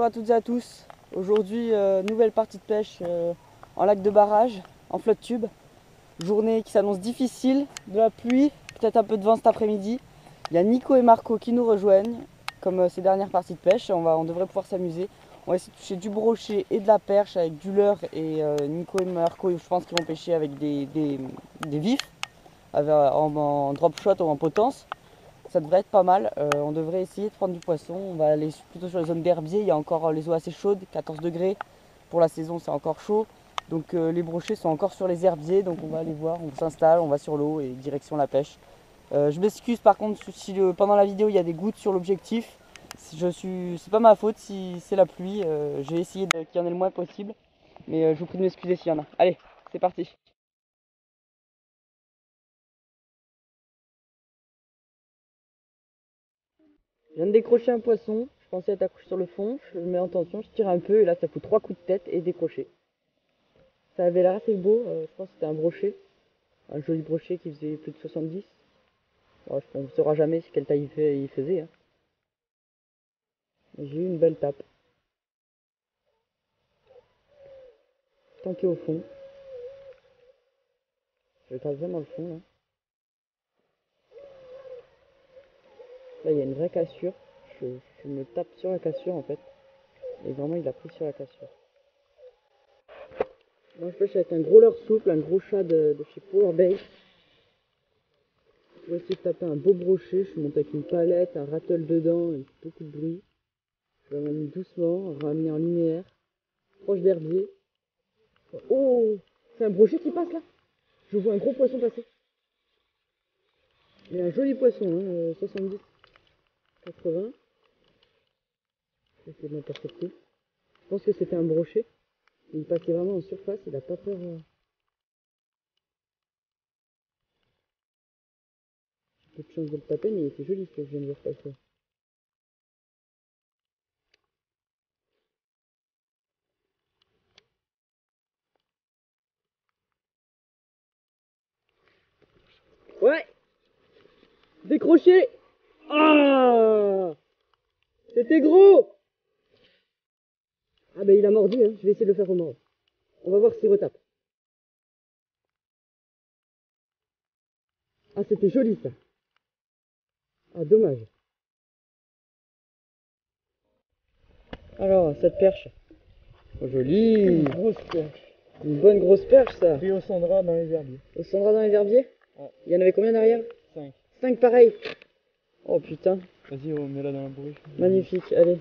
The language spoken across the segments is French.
à toutes et à tous. Aujourd'hui, nouvelle partie de pêche en lac de barrage, en flotte tube. Journée qui s'annonce difficile, de la pluie, peut-être un peu de vent cet après-midi. Il y a Nico et Marco qui nous rejoignent, comme ces dernières parties de pêche. On devrait pouvoir s'amuser. On va essayer de toucher du brochet et de la perche avec du leurre. Et Nico et Marco, je pense qu'ils vont pêcher avec des vifs, en drop shot ou en potence. Ça devrait être pas mal. On devrait essayer de prendre du poisson. On va aller plutôt sur les zones d'herbier. Il y a encore les eaux assez chaudes, 14 degrés. Pour la saison, c'est encore chaud. Donc les brochets sont encore sur les herbiers. Donc on va aller voir. On s'installe, on va sur l'eau et direction la pêche. Je m'excuse par contre si pendant la vidéo il y a des gouttes sur l'objectif. C'est pas ma faute si c'est la pluie. J'ai essayé qu'il y en ait le moins possible. Mais je vous prie de m'excuser s'il y en a. Allez, c'est parti. Je viens de décrocher un poisson, je pensais être accroché sur le fond, je le mets en tension, je tire un peu et là ça fout 3 coups de tête et décroché. Ça avait l'air assez beau, je pense que c'était un brochet, un joli brochet qui faisait plus de 70. Bon, on ne saura jamais quelle taille il faisait. Hein. J'ai eu une belle tape. Tanké au fond. Je tape vraiment le fond là. Là il y a une vraie cassure, je me tape sur la cassure en fait. Et vraiment il a pris sur la cassure. Moi je pêche avec un gros leurre souple, un gros chat de chez Powerbait. Je vais essayer de taper un beau brochet, je suis monté avec une palette, un rattle dedans, et beaucoup de bruit. Je vais l'amener doucement, ramener en linéaire, proche d'herbier. Oh, c'est un brochet qui passe là. Je vois un gros poisson passer. Il y a un joli poisson, hein, 70, 80. Je vais essayer de l'intercepter. Je pense que c'était un brochet. Il passait vraiment en surface, il n'a pas peur. J'ai peu de chance de le taper, mais c'est joli ce que je viens de voir passer. Ouais, décroché. Ah, c'était gros. Ah ben il a mordu, hein. Je vais essayer de le faire remordre. On va voir s'il retape. Ah c'était joli ça. Ah dommage. Alors cette perche. Oh, jolie. Une grosse perche. Une bonne grosse perche ça. Et au Sandra dans les herbiers. Au Sandra dans les herbiers. Ouais. Il y en avait combien derrière? 5. 5 pareil. Oh putain. Vas-y, on met là dans la bouche. Magnifique, allez.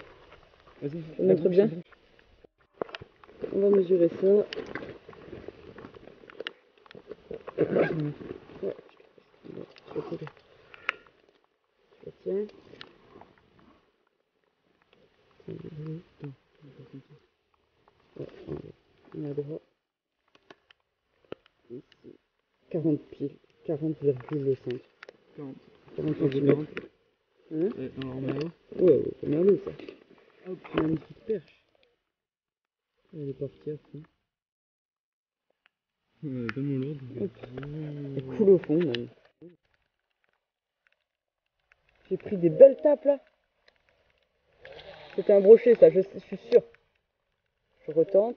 Vas-y, je montre bien. On va mesurer ça. Ouais. Je tiens. Ouais, on a droit. Ici. 40 piles. 40,5. 40 cm. Hein? On met là-haut. Ouais, c'est merveilleux ça. Hop, magnifique perche. Elle est partie à fond. Tellement lourde. Elle coule au fond même. J'ai pris des belles tapes là. C'était un brochet ça, je suis sûr. Je retente.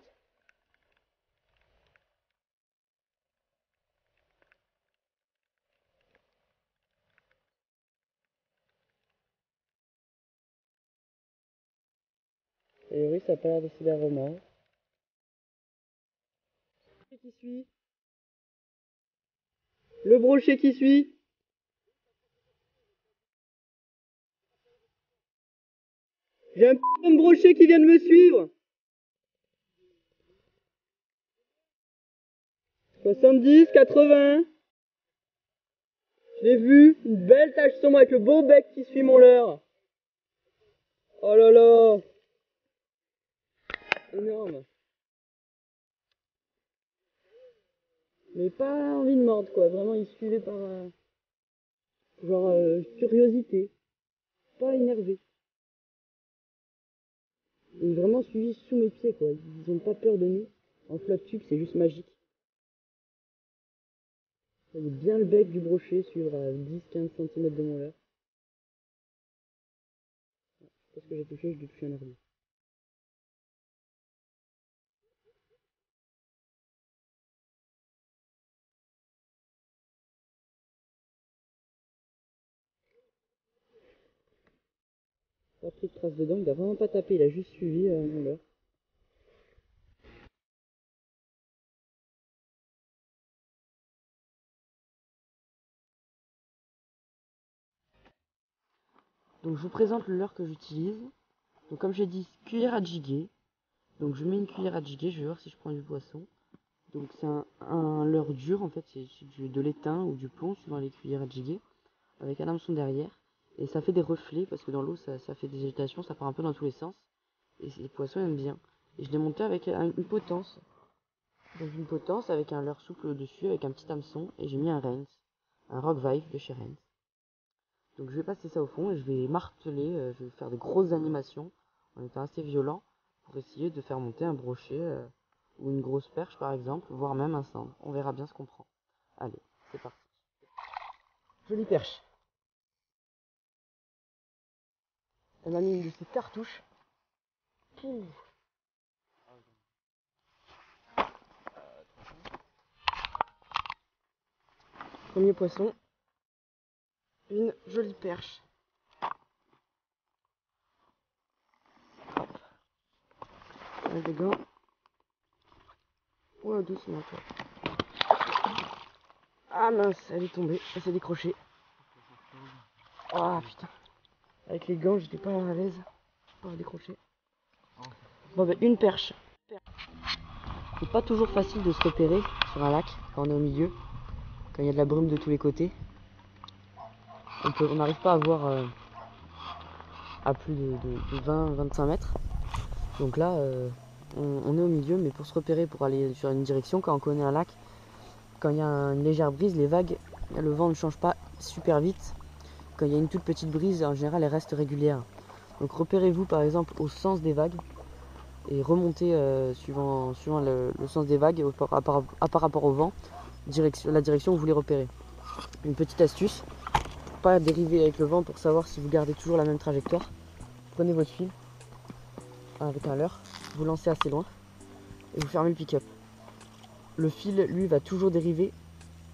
Et oui, ça n'a pas l'air de se faire remords. Qui suit? Le brochet qui suit? J'ai un putain de brochet qui vient de me suivre. 70, 80. Je l'ai vu, une belle tache sombre avec le beau bec qui suit mon leurre. Oh là là. Énorme. Mais pas envie de mordre quoi, vraiment il suivait par curiosité, pas énervé. Il est vraiment suivi sous mes pieds quoi, ils ont pas peur de nous. En flotte tube c'est juste magique. Vous voyez bien le bec du brochet suivre à 10-15 cm de mon leurre. Parce que j'ai touché, je l'ai touché un herbier. Pas pris de trace dedans, il a vraiment pas tapé, il a juste suivi mon leurre. Donc je vous présente le leurre que j'utilise. Donc comme j'ai dit, cuillère à jiguer. Donc je mets une cuillère à jiguer, je vais voir si je prends du poisson. Donc c'est un leurre dur en fait, c'est de l'étain ou du plomb suivant les cuillères à jiguer, avec un hameçon derrière. Et ça fait des reflets parce que dans l'eau ça fait des agitations, ça part un peu dans tous les sens. Et les poissons aiment bien. Et je l'ai monté avec une potence. Donc une potence avec un leurre souple au-dessus, avec un petit hameçon. Et j'ai mis un Rains, un Rock Vive de chez Rains. Donc je vais passer ça au fond et je vais marteler, je vais faire des grosses animations en étant assez violent pour essayer de faire monter un brochet ou une grosse perche par exemple, voire même un sandre. On verra bien ce qu'on prend. Allez, c'est parti. Jolie perche. Elle m'a mis une de ces cartouches. Pouh. Premier poisson. Une jolie perche. Hop. Avec des gants. Ouais, doucement toi. Ah mince, elle est tombée, elle s'est décrochée. Ah putain. Avec les gants, j'étais pas à l'aise pour la décrocher. Bon ben une perche. C'est pas toujours facile de se repérer sur un lac quand on est au milieu, quand il y a de la brume de tous les côtés. On n'arrive pas à voir à plus de 20-25 mètres. Donc là, on est au milieu, mais pour se repérer, pour aller sur une direction, quand on connaît un lac, quand il y a une légère brise, les vagues, le vent ne change pas super vite. Quand il y a une toute petite brise, en général, elle reste régulière. Donc repérez-vous par exemple au sens des vagues et remontez suivant le sens des vagues par rapport au vent, la direction où vous voulez repérer. Une petite astuce, pas dériver avec le vent pour savoir si vous gardez toujours la même trajectoire. Prenez votre fil avec un leurre, vous lancez assez loin et vous fermez le pick-up. Le fil, lui, va toujours dériver,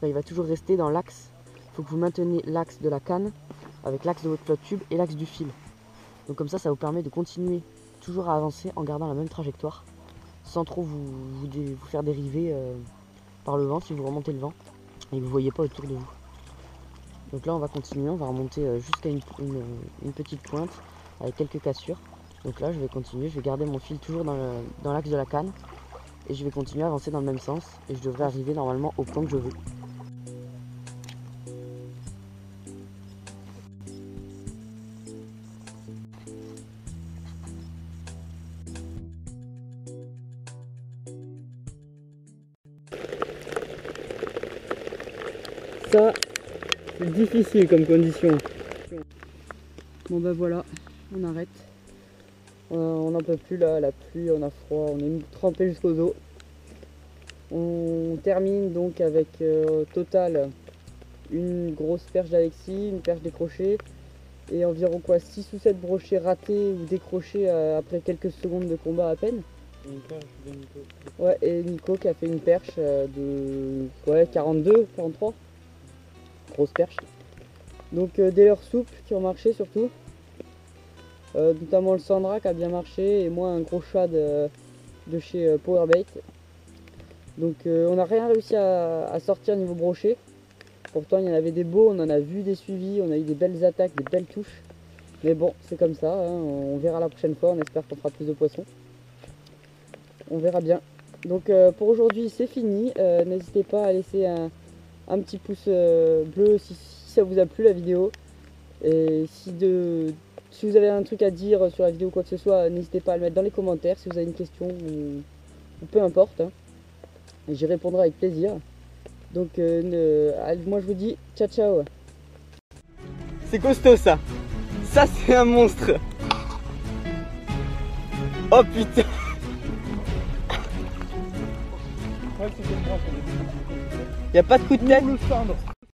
il va toujours rester dans l'axe. Il faut que vous mainteniez l'axe de la canne avec l'axe de votre flotte tube et l'axe du fil. Donc comme ça vous permet de continuer toujours à avancer en gardant la même trajectoire, sans trop vous faire dériver par le vent si vous remontez le vent et que vous ne voyez pas autour de vous. Donc là on va continuer, on va remonter jusqu'à une petite pointe avec quelques cassures. Donc là je vais continuer, je vais garder mon fil toujours dans l'axe de la canne et je vais continuer à avancer dans le même sens et je devrais arriver normalement au point que je veux. Ça, c'est difficile comme condition. Bon bah voilà, on arrête. On n'en peut plus là, la pluie, on a froid, on est trempé jusqu'aux os. On termine donc avec au total une grosse perche d'Alexis, une perche décrochée et environ quoi 6 ou 7 brochets ratés ou décrochés après quelques secondes de combat à peine. Une perche de Nico. Ouais, et Nico qui a fait une perche de 42, 43. Grosse perche. Donc des leurres souples qui ont marché surtout. Notamment le Sandra qui a bien marché et moi un gros shad de chez Powerbait. Donc on n'a rien réussi à sortir niveau brochet. Pourtant il y en avait des beaux, on en a vu des suivis, on a eu des belles attaques, des belles touches. Mais bon, c'est comme ça, hein, on verra la prochaine fois, on espère qu'on fera plus de poissons. On verra bien. Donc pour aujourd'hui c'est fini, n'hésitez pas à laisser un petit pouce bleu si ça vous a plu la vidéo. Et si vous avez un truc à dire sur la vidéo ou quoi que ce soit, n'hésitez pas à le mettre dans les commentaires si vous avez une question ou peu importe. Hein. J'y répondrai avec plaisir. Donc moi je vous dis ciao ciao. C'est costaud ça. Ça c'est un monstre. Oh putain. Y a pas de coup de tête.